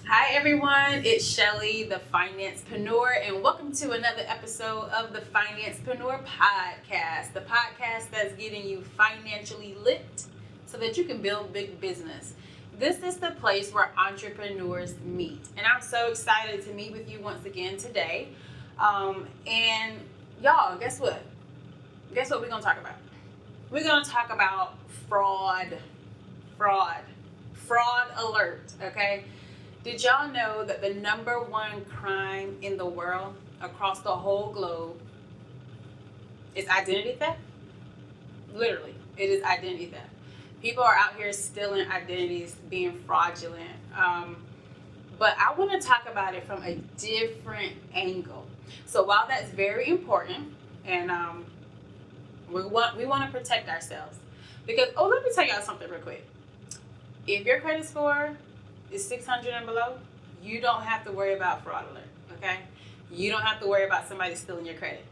Hi everyone, it's Shelly, the Financepreneur, and welcome to another episode of the Financepreneur Podcast, the podcast that's getting you financially lit so that you can build big business. This is the place where entrepreneurs meet, and I'm so excited to meet with you once again today. And y'all, guess what? Guess what we're gonna talk about? We're gonna talk about fraud alert. Okay. Did y'all know that the number one crime in the world across the whole globe is identity theft? Literally, it is identity theft. People are out here stealing identities, being fraudulent. But I want to talk about it from a different angle. So while that's very important, and we want to protect ourselves, because let me tell y'all something real quick. If your credit score is 600 and below, you don't have to worry about fraud alert, okay? You don't have to worry about somebody stealing your credit.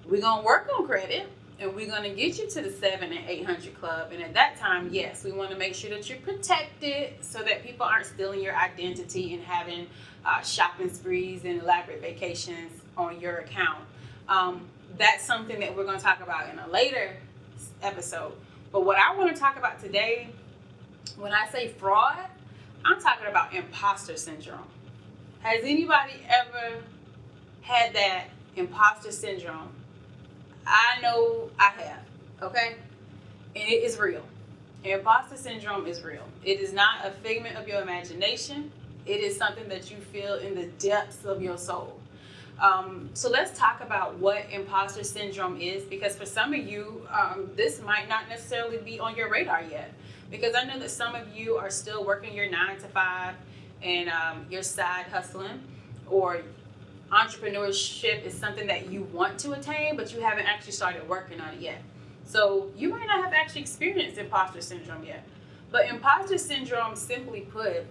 We're going to work on credit, and we're going to get you to the 700 and 800 club. And at that time, yes, we want to make sure that you're protected so that people aren't stealing your identity and having shopping sprees and elaborate vacations on your account. That's something that we're going to talk about in a later episode. But what I want to talk about today, when I say fraud, I'm talking about imposter syndrome. Has anybody ever had that imposter syndrome? I know I have, okay? And it is real. Imposter syndrome is real. It is not a figment of your imagination. It is something that you feel in the depths of your soul. So let's talk about what imposter syndrome is, because for some of you, this might not necessarily be on your radar yet. Because I know that some of you are still working your 9 to 5 and you're side hustling, or entrepreneurship is something that you want to attain, but you haven't actually started working on it yet. So you might not have actually experienced imposter syndrome yet. But imposter syndrome, simply put,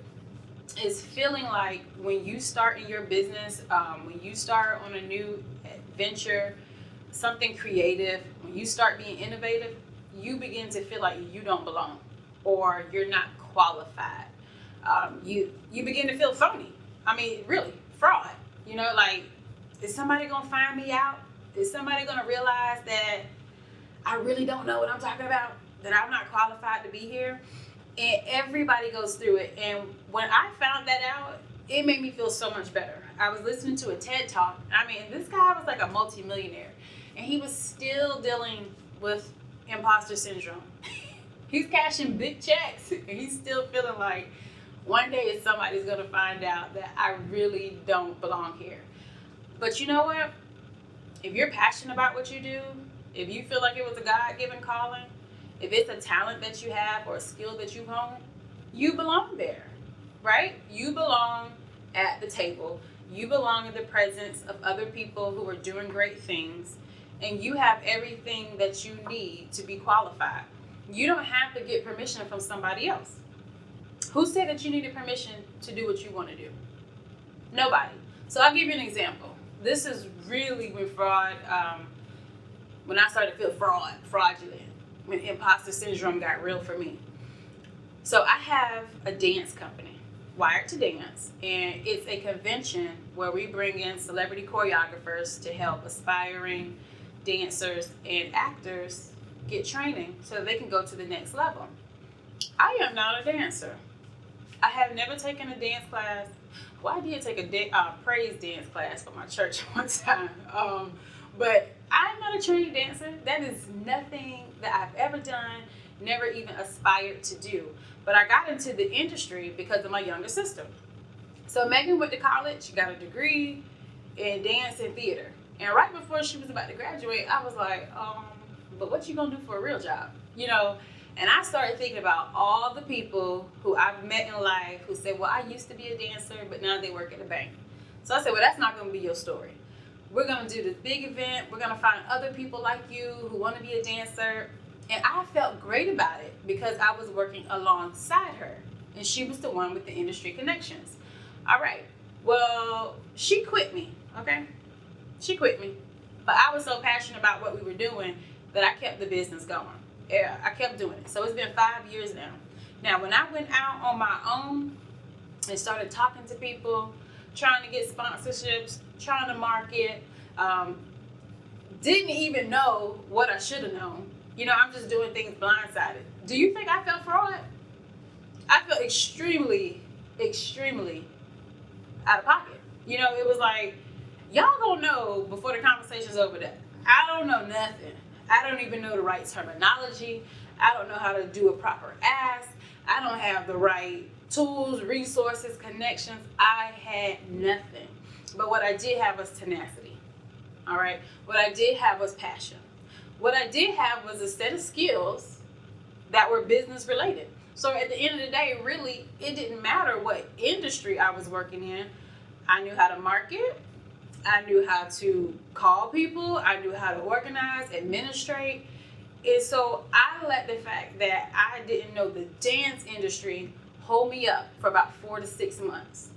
is feeling like when you start in your business, when you start on a new venture, something creative, when you start being innovative, you begin to feel like you don't belong, or you're not qualified. You begin to feel phony. I mean, really, fraud. You know, like, is somebody gonna find me out? Is somebody gonna realize that I really don't know what I'm talking about? That I'm not qualified to be here? And everybody goes through it. And when I found that out, it made me feel so much better. I was listening to a TED Talk. I mean, this guy was like a multimillionaire, and he was still dealing with imposter syndrome. He's cashing big checks, and he's still feeling like one day somebody's going to find out that I really don't belong here. But you know what? If you're passionate about what you do, if you feel like it was a God-given calling, if it's a talent that you have or a skill that you hone, you belong there, right? You belong at the table. You belong in the presence of other people who are doing great things, and you have everything that you need to be qualified. You don't have to get permission from somebody else. Who said that you needed permission to do what you want to do? Nobody. So I'll give you an example. This is really when when I started to feel fraudulent, when imposter syndrome got real for me. So I have a dance company, Wired to Dance, and it's a convention where we bring in celebrity choreographers to help aspiring dancers and actors get training so they can go to the next level. I am not a dancer. I have never taken a dance class. Well, I did take a praise dance class for my church one time. But I'm not a trained dancer. That is nothing that I've ever done, never even aspired to do. But I got into the industry because of my younger sister. So Megan went to college, got a degree in dance and theater. And right before she was about to graduate, I was like, but what you gonna do for a real job? You know, and I started thinking about all the people who I've met in life who said, well, I used to be a dancer, but now they work at a bank. So I said, well, that's not gonna be your story. We're gonna do this big event. We're gonna find other people like you who wanna be a dancer. And I felt great about it because I was working alongside her, and she was the one with the industry connections. All right, well, she quit me, okay? She quit me. But I was so passionate about what we were doing that I kept the business going. Yeah, I kept doing it. So it's been 5 years now. Now, when I went out on my own, and started talking to people, trying to get sponsorships, trying to market. Didn't even know what I should have known. I'm just doing things blindsided. Do you think I felt fraud? I felt extremely, extremely out of pocket. It was like, y'all gonna know before the conversation's over that I don't know nothing. I don't even know the right terminology. I don't know how to do a proper ask. I don't have the right tools, resources, connections. I had nothing. But what I did have was tenacity. All right? What I did have was passion. What I did have was a set of skills that were business related. So at the end of the day, really, it didn't matter what industry I was working in. I knew how to market. I knew how to call people. I knew how to organize, administrate. And so I let the fact that I didn't know the dance industry hold me up for about 4 to 6 months.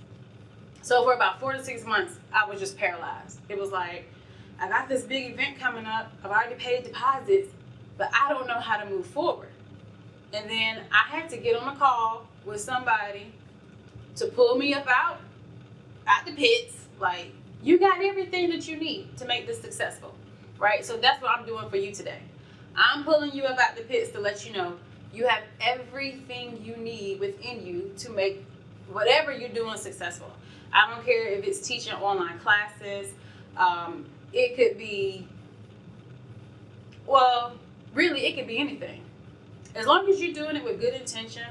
So for about 4 to 6 months, I was just paralyzed. It was like, I got this big event coming up. I've already paid deposits, but I don't know how to move forward. And then I had to get on a call with somebody to pull me up out the pits. Like, you got everything that you need to make this successful, right? So that's what I'm doing for you today. I'm pulling you up out the pits to let you know you have everything you need within you to make whatever you're doing successful. I don't care if it's teaching online classes. It could be, really, it could be anything. As long as you're doing it with good intention,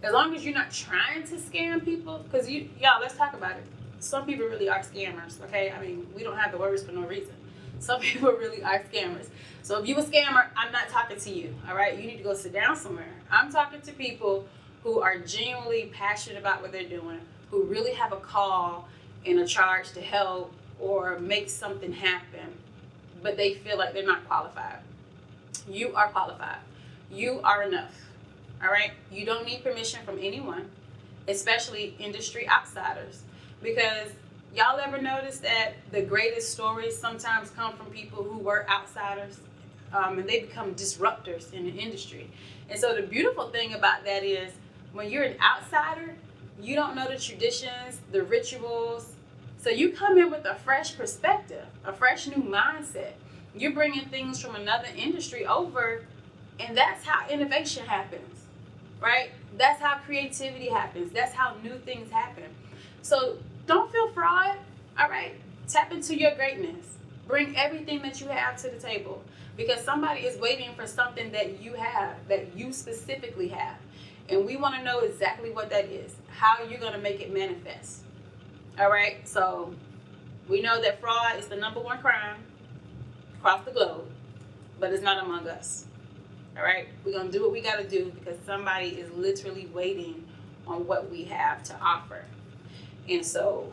as long as you're not trying to scam people, because y'all, let's talk about it. Some people really are scammers, okay? I mean, we don't have the words for no reason. Some people really are scammers. So if you a scammer, I'm not talking to you, all right? You need to go sit down somewhere. I'm talking to people who are genuinely passionate about what they're doing, who really have a call and a charge to help or make something happen, but they feel like they're not qualified. You are qualified. You are enough, all right? You don't need permission from anyone, especially industry outsiders, because y'all ever notice that the greatest stories sometimes come from people who were outsiders, and they become disruptors in the industry. And so the beautiful thing about that is when you're an outsider, you don't know the traditions, the rituals. So you come in with a fresh perspective, a fresh new mindset. You're bringing things from another industry over, and that's how innovation happens, right? That's how creativity happens. That's how new things happen. So don't feel fraud, all right? Tap into your greatness. Bring everything that you have to the table, because somebody is waiting for something that you have, that you specifically have. And we want to know exactly what that is, how you're going to make it manifest. All right? So we know that fraud is the #1 crime across the globe, but it's not among us. All right? We're going to do what we got to do, because somebody is literally waiting on what we have to offer. And so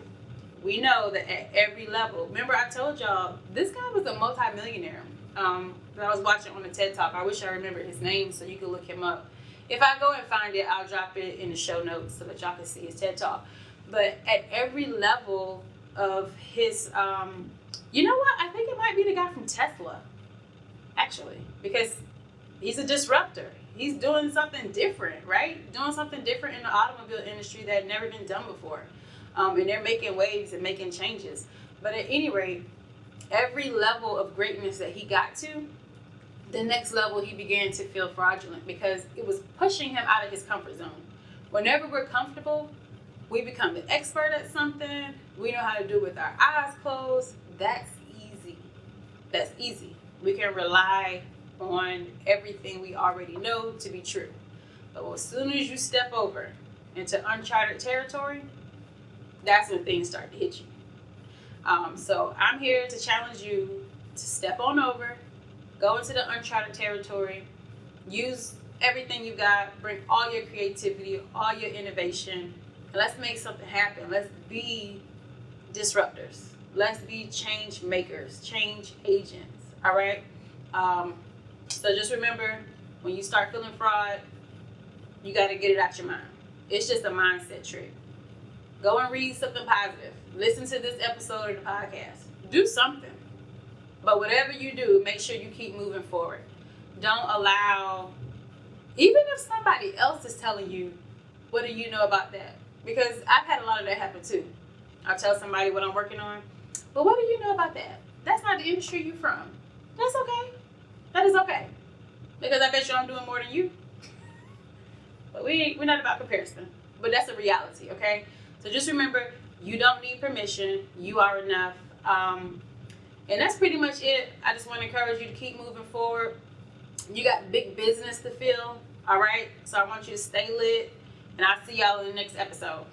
we know that at every level, remember I told y'all, this guy was a multimillionaire that I was watching on the TED Talk. I wish I remembered his name so you could look him up. If I go and find it, I'll drop it in the show notes so that y'all can see his TED Talk. But at every level of his, you know what? I think it might be the guy from Tesla, actually, because he's a disruptor. He's doing something different, right? Doing something different in the automobile industry that had never been done before. And they're making waves and making changes. But at any rate, every level of greatness that he got to, the next level he began to feel fraudulent, because it was pushing him out of his comfort zone. Whenever we're comfortable, we become an expert at something. We know how to do it with our eyes closed. That's easy. That's easy. We can rely on everything we already know to be true. But as soon as you step over into uncharted territory, that's when things start to hit you. So I'm here to challenge you to step on over, go into the uncharted territory, use everything you got, bring all your creativity, all your innovation, and let's make something happen. Let's be disruptors. Let's be change makers, change agents, all right? So just remember, when you start feeling fraud, you got to get it out your mind. It's just a mindset trick. Go and read something positive. Listen to this episode of the podcast. Do something. But whatever you do, make sure you keep moving forward. Don't allow, even if somebody else is telling you, what do you know about that? Because I've had a lot of that happen too. I'll tell somebody what I'm working on. But what do you know about that? That's not the industry you're from. That's okay. That is okay. Because I bet you I'm doing more than you. But we're not about comparison. But that's a reality, okay? So just remember, you don't need permission. You are enough. And that's pretty much it. I just want to encourage you to keep moving forward. You got big business to fill, all right? So I want you to stay lit. And I'll see y'all in the next episode.